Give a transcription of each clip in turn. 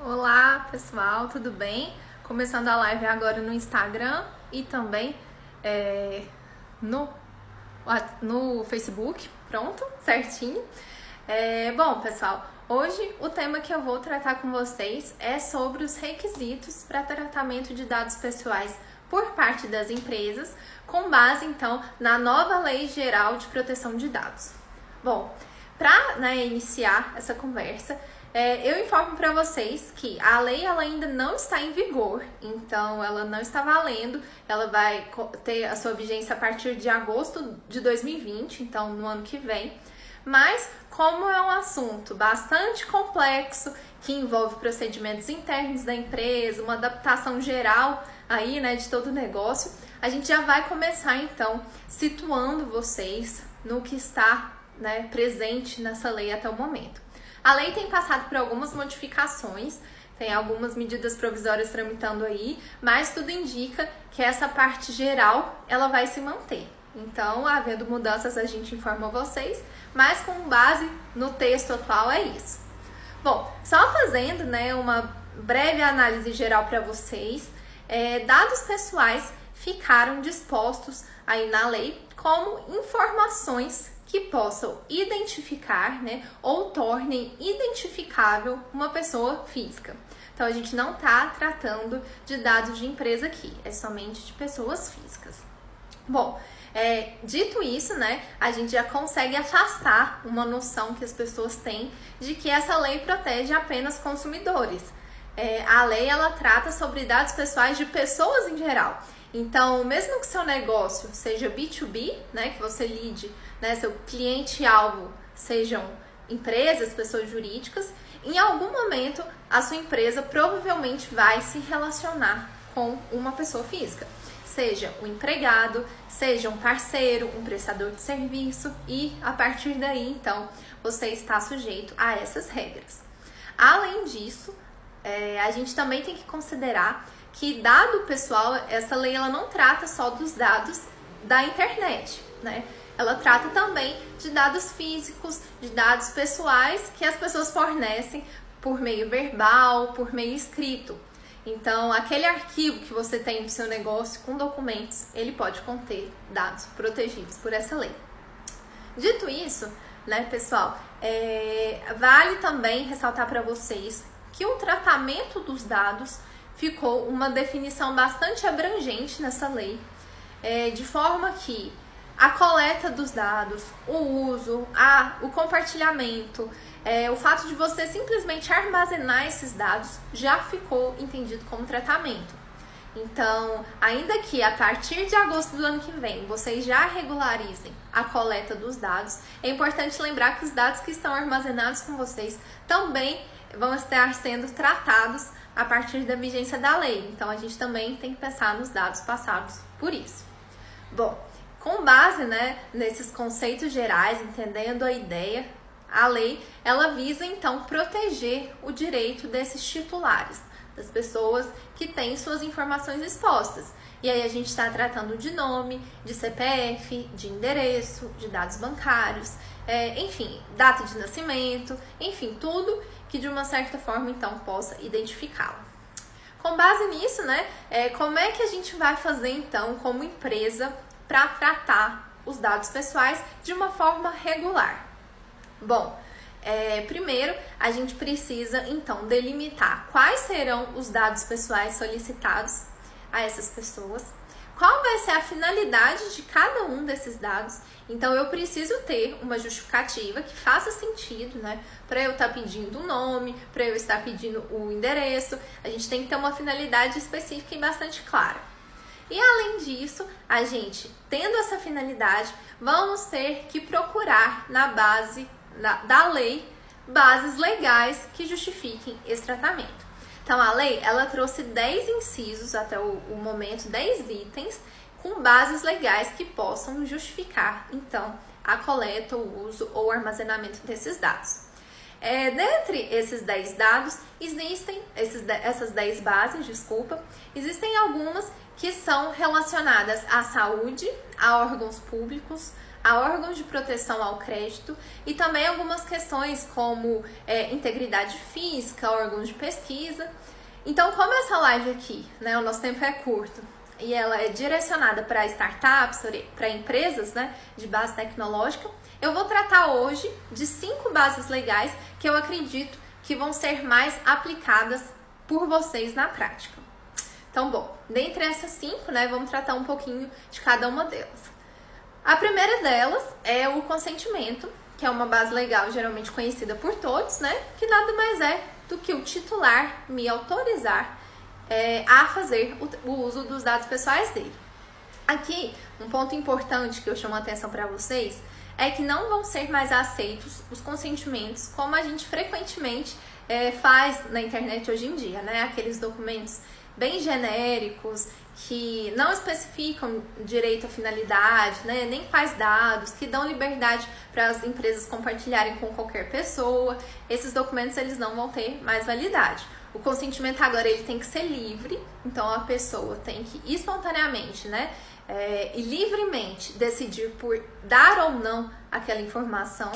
Olá pessoal, tudo bem? Começando a live agora no Instagram e também no, no Facebook, pronto, certinho. Bom pessoal, hoje o tema que eu vou tratar com vocês é sobre os requisitos para tratamento de dados pessoais por parte das empresas, com base então na nova Lei Geral de Proteção de Dados. Bom, para iniciar essa conversa, eu informo para vocês que a lei ela ainda não está em vigor, então ela não está valendo, ela vai ter a sua vigência a partir de agosto de 2020, então no ano que vem. Mas como é um assunto bastante complexo, que envolve procedimentos internos da empresa, uma adaptação geral aí, de todo o negócio, a gente já vai começar então situando vocês no que está presente nessa lei até o momento. A lei tem passado por algumas modificações, tem algumas medidas provisórias tramitando aí, mas tudo indica que essa parte geral ela vai se manter. Então, havendo mudanças, a gente informa vocês, mas com base no texto atual é isso. Bom, só fazendo uma breve análise geral para vocês, dados pessoais ficaram dispostos aí na lei como informações que possam identificar, ou tornem identificável uma pessoa física. Então, a gente não está tratando de dados de empresa aqui, é somente de pessoas físicas. Bom, dito isso, a gente já consegue afastar uma noção que as pessoas têm de que essa lei protege apenas consumidores. A lei, ela trata sobre dados pessoais de pessoas em geral. Então, mesmo que seu negócio seja B2B, que você lide, seu cliente-alvo sejam empresas, pessoas jurídicas, em algum momento a sua empresa provavelmente vai se relacionar com uma pessoa física. Seja um empregado, seja um parceiro, um prestador de serviço e a partir daí, então, você está sujeito a essas regras. Além disso, a gente também tem que considerar que dado pessoal, essa lei ela não trata só dos dados da internet, Ela trata também de dados físicos, de dados pessoais que as pessoas fornecem por meio verbal, por meio escrito. Então, aquele arquivo que você tem no seu negócio com documentos, ele pode conter dados protegidos por essa lei. Dito isso, pessoal, vale também ressaltar para vocês que o tratamento dos dados ficou uma definição bastante abrangente nessa lei, de forma que a coleta dos dados, o uso, o compartilhamento, o fato de você simplesmente armazenar esses dados já ficou entendido como tratamento. Então, ainda que a partir de agosto do ano que vem vocês já regularizem a coleta dos dados, é importante lembrar que os dados que estão armazenados com vocês também vão estar sendo tratados a partir da vigência da lei. Então, a gente também tem que pensar nos dados passados por isso. Bom, com base nesses conceitos gerais, entendendo a ideia, a lei ela visa então proteger o direito desses titulares, das pessoas que têm suas informações expostas. E aí a gente está tratando de nome, de CPF, de endereço, de dados bancários, enfim, data de nascimento, enfim, tudo que de uma certa forma então possa identificá-la. Com base nisso, como é que a gente vai fazer então como empresa para tratar os dados pessoais de uma forma regular? Bom, primeiro a gente precisa então delimitar quais serão os dados pessoais solicitados a essas pessoas, qual vai ser a finalidade de cada um desses dados. Então eu preciso ter uma justificativa que faça sentido, para eu estar pedindo o nome, para eu estar pedindo o endereço. A gente tem que ter uma finalidade específica e bastante clara. E além disso, a gente, tendo essa finalidade, vamos ter que procurar na base da lei, bases legais que justifiquem esse tratamento. Então, a lei, ela trouxe 10 incisos até o momento, 10 itens, com bases legais que possam justificar, então, a coleta, o uso ou armazenamento desses dados. Dentre esses 10 dados, essas 10 bases, existem algumas que são relacionadas à saúde, a órgãos públicos, a órgãos de proteção ao crédito e também algumas questões como integridade física, órgãos de pesquisa. Então, como essa live aqui, né, o nosso tempo é curto e ela é direcionada para startups, para empresas, né, de base tecnológica, eu vou tratar hoje de 5 bases legais que eu acredito que vão ser mais aplicadas por vocês na prática. Então, bom, dentre essas 5, né, vamos tratar um pouquinho de cada uma delas. A primeira delas é o consentimento, que é uma base legal geralmente conhecida por todos, né, que nada mais é do que o titular me autorizar a fazer o uso dos dados pessoais dele. Aqui, um ponto importante que eu chamo a atenção para vocês é que não vão ser mais aceitos os consentimentos como a gente frequentemente faz na internet hoje em dia, né? Aqueles documentos bem genéricos que não especificam direito à finalidade, né? Nem quais dados, que dão liberdade para as empresas compartilharem com qualquer pessoa. Esses documentos eles não vão ter mais validade. O consentimento agora ele tem que ser livre, então a pessoa tem que espontaneamente, né? E livremente decidir por dar ou não aquela informação.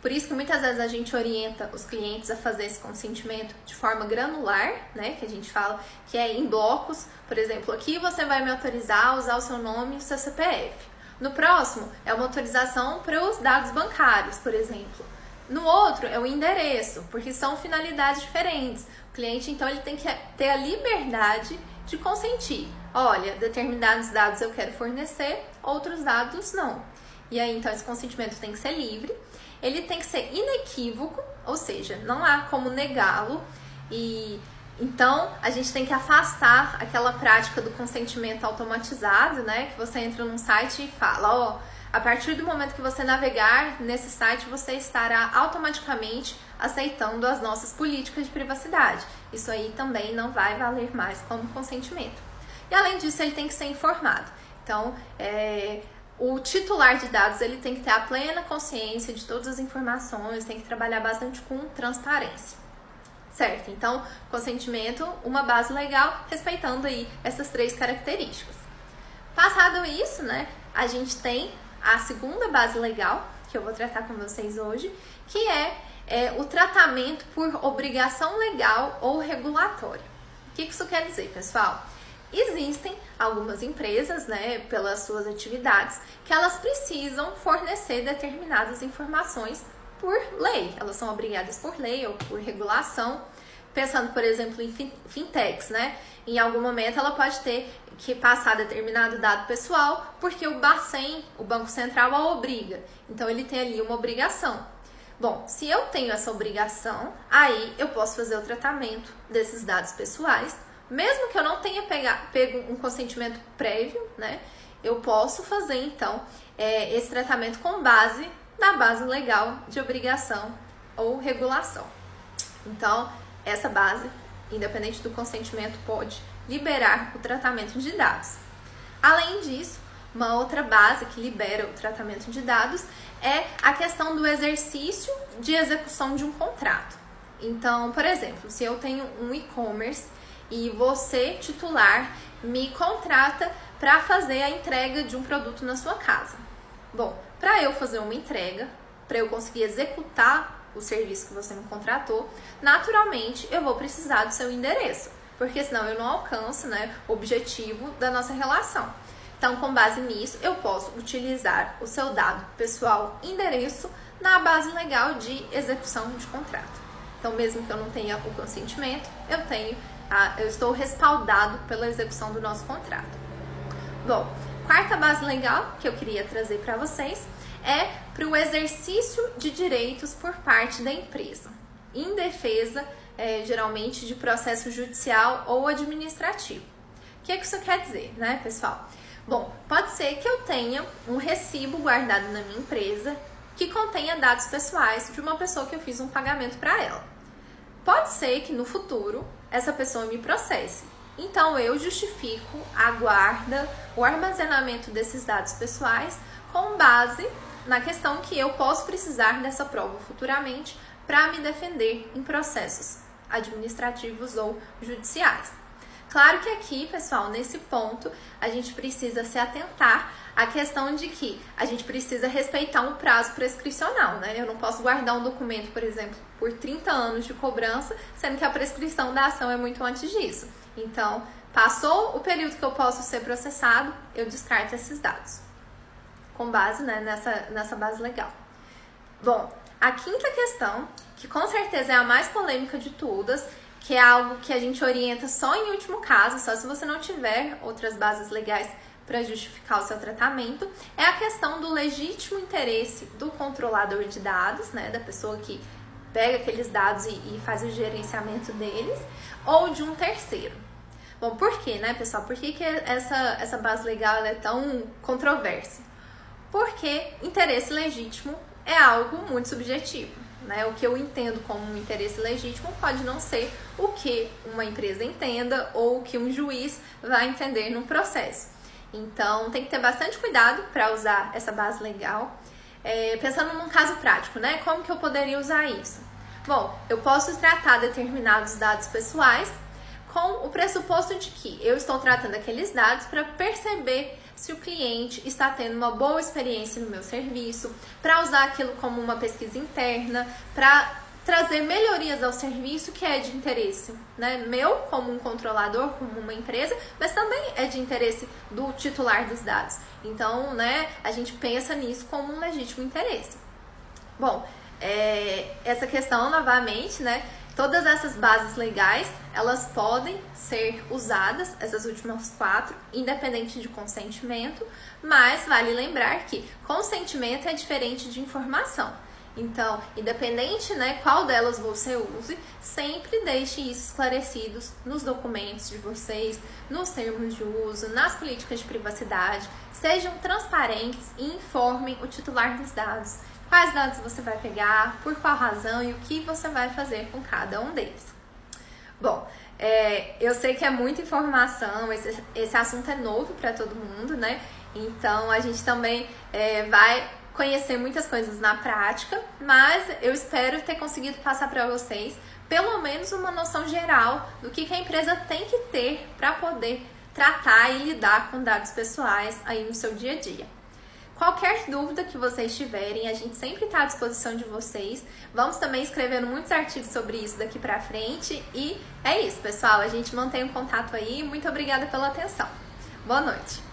Por isso que muitas vezes a gente orienta os clientes a fazer esse consentimento de forma granular, né? Que a gente fala que é em blocos. Por exemplo, aqui você vai me autorizar a usar o seu nome e o seu CPF. No próximo é uma autorização para os dados bancários, por exemplo. No outro é o endereço, porque são finalidades diferentes. O cliente, então, ele tem que ter a liberdade de consentir. Olha, determinados dados eu quero fornecer, outros dados não. E aí, então, esse consentimento tem que ser livre. Ele tem que ser inequívoco, ou seja, não há como negá-lo. E então, a gente tem que afastar aquela prática do consentimento automatizado, né? Que você entra num site e fala, ó, a partir do momento que você navegar nesse site, você estará automaticamente aceitando as nossas políticas de privacidade. Isso aí também não vai valer mais como consentimento. E além disso, ele tem que ser informado. Então, o titular de dados ele tem que ter a plena consciência de todas as informações, tem que trabalhar bastante com transparência. Certo? Então, consentimento, uma base legal, respeitando aí essas 3 características. Passado isso, né, a gente tem a segunda base legal, que eu vou tratar com vocês hoje, que é o tratamento por obrigação legal ou regulatória. O que isso quer dizer, pessoal? Existem algumas empresas, né, pelas suas atividades, que elas precisam fornecer determinadas informações por lei. Elas são obrigadas por lei ou por regulação. Pensando, por exemplo, em fintechs, né? Em algum momento ela pode ter que passar determinado dado pessoal porque o Bacen, o Banco Central, a obriga. Então ele tem ali uma obrigação. Bom, se eu tenho essa obrigação, aí eu posso fazer o tratamento desses dados pessoais, mesmo que eu não tenha pego um consentimento prévio, né? Eu posso fazer, então, esse tratamento com base na base legal de obrigação ou regulação. Então, essa base, independente do consentimento, pode liberar o tratamento de dados. Além disso, uma outra base que libera o tratamento de dados é a questão do exercício de execução de um contrato. Então, por exemplo, se eu tenho um e-commerce e você, titular, me contrata para fazer a entrega de um produto na sua casa. Bom, para eu fazer uma entrega, para eu conseguir executar o serviço que você me contratou, naturalmente eu vou precisar do seu endereço, porque senão eu não alcanço, né, o objetivo da nossa relação. Então, com base nisso, eu posso utilizar o seu dado pessoal, endereço, na base legal de execução de contrato. Então, mesmo que eu não tenha o consentimento, eu estou respaldado pela execução do nosso contrato. Bom, quarta base legal que eu queria trazer para vocês é para o exercício de direitos por parte da empresa, em defesa, geralmente, de processo judicial ou administrativo. O que isso quer dizer, né, pessoal? Bom, pode ser que eu tenha um recibo guardado na minha empresa que contenha dados pessoais de uma pessoa que eu fiz um pagamento para ela. Pode ser que no futuro essa pessoa me processe. Então eu justifico a guarda, o armazenamento desses dados pessoais com base na questão que eu posso precisar dessa prova futuramente para me defender em processos administrativos ou judiciais. Claro que aqui, pessoal, nesse ponto, a gente precisa se atentar à questão de que a gente precisa respeitar um prazo prescricional, né? Eu não posso guardar um documento, por exemplo, por 30 anos de cobrança, sendo que a prescrição da ação é muito antes disso. Então, passou o período que eu posso ser processado, eu descarto esses dados, com base, né, nessa base legal. Bom, a quinta questão, que com certeza é a mais polêmica de todas, que é algo que a gente orienta só em último caso, só se você não tiver outras bases legais para justificar o seu tratamento, é a questão do legítimo interesse do controlador de dados, né, da pessoa que pega aqueles dados e faz o gerenciamento deles, ou de um terceiro. Bom, por quê, né, pessoal? Por que essa base legal ela é tão controversa? Porque interesse legítimo é algo muito subjetivo. Né? O que eu entendo como um interesse legítimo pode não ser o que uma empresa entenda ou o que um juiz vai entender no processo. Então, tem que ter bastante cuidado para usar essa base legal. Pensando num caso prático, né? Como que eu poderia usar isso? Bom, eu posso tratar determinados dados pessoais com o pressuposto de que eu estou tratando aqueles dados para perceber se o cliente está tendo uma boa experiência no meu serviço, para usar aquilo como uma pesquisa interna, para trazer melhorias ao serviço que é de interesse, né, meu como um controlador, como uma empresa, mas também é de interesse do titular dos dados. Então, né, a gente pensa nisso como um legítimo interesse. Bom, essa questão, novamente, né, todas essas bases legais, elas podem ser usadas, essas últimas 4, independente de consentimento, mas vale lembrar que consentimento é diferente de informação. Então, independente, né, qual delas você use, sempre deixe isso esclarecidos nos documentos de vocês, nos termos de uso, nas políticas de privacidade, sejam transparentes e informem o titular dos dados. Quais dados você vai pegar, por qual razão e o que você vai fazer com cada um deles. Bom, eu sei que é muita informação, esse assunto é novo para todo mundo, né? Então, a gente também vai conhecer muitas coisas na prática, mas eu espero ter conseguido passar para vocês pelo menos uma noção geral do que a empresa tem que ter para poder tratar e lidar com dados pessoais aí no seu dia a dia. Qualquer dúvida que vocês tiverem, a gente sempre está à disposição de vocês. Vamos também escrevendo muitos artigos sobre isso daqui pra frente. E é isso, pessoal. A gente mantém o contato aí. Muito obrigada pela atenção. Boa noite.